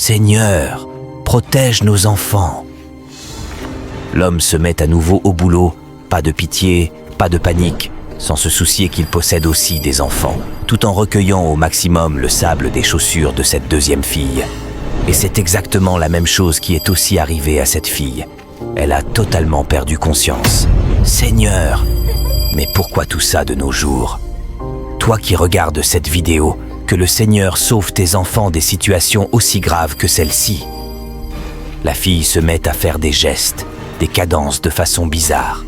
Seigneur, protège nos enfants. L'homme se met à nouveau au boulot, pas de pitié, pas de panique, sans se soucier qu'il possède aussi des enfants, tout en recueillant au maximum le sable des chaussures de cette deuxième fille. Et c'est exactement la même chose qui est aussi arrivée à cette fille. Elle a totalement perdu conscience. Seigneur, mais pourquoi tout ça de nos jours? Toi qui regardes cette vidéo, que le Seigneur sauve tes enfants des situations aussi graves que celle-ci. La fille se met à faire des gestes, des cadences de façon bizarre.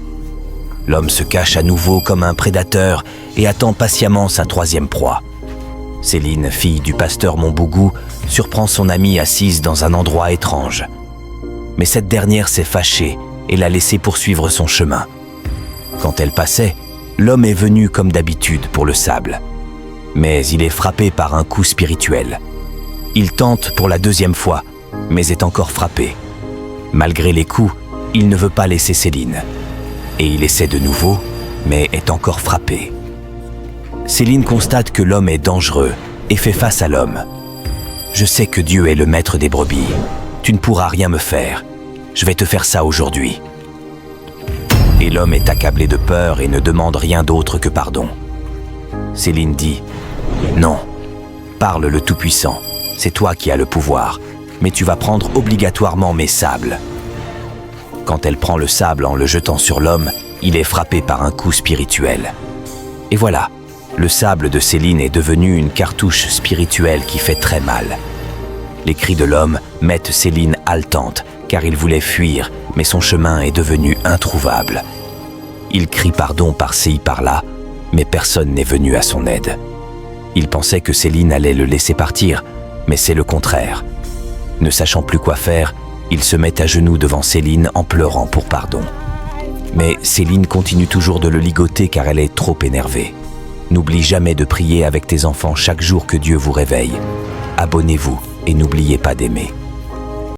L'homme se cache à nouveau comme un prédateur et attend patiemment sa troisième proie. Céline, fille du pasteur Monbougou, surprend son amie assise dans un endroit étrange. Mais cette dernière s'est fâchée et l'a laissée poursuivre son chemin. Quand elle passait, l'homme est venu comme d'habitude pour le sable. Mais il est frappé par un coup spirituel. Il tente pour la deuxième fois, mais est encore frappé. Malgré les coups, il ne veut pas laisser Céline. Et il essaie de nouveau, mais est encore frappé. Céline constate que l'homme est dangereux et fait face à l'homme. « Je sais que Dieu est le maître des brebis. Tu ne pourras rien me faire. Je vais te faire ça aujourd'hui. » Et l'homme est accablé de peur et ne demande rien d'autre que pardon. Céline dit « Non, parle le Tout-Puissant, c'est toi qui as le pouvoir, mais tu vas prendre obligatoirement mes sables. » Quand elle prend le sable en le jetant sur l'homme, il est frappé par un coup spirituel. Et voilà, le sable de Céline est devenu une cartouche spirituelle qui fait très mal. Les cris de l'homme mettent Céline haletante, car il voulait fuir, mais son chemin est devenu introuvable. Il crie pardon par-ci, par-là, mais personne n'est venu à son aide. Il pensait que Céline allait le laisser partir, mais c'est le contraire. Ne sachant plus quoi faire, il se met à genoux devant Céline en pleurant pour pardon. Mais Céline continue toujours de le ligoter car elle est trop énervée. N'oublie jamais de prier avec tes enfants chaque jour que Dieu vous réveille. Abonnez-vous et n'oubliez pas d'aimer.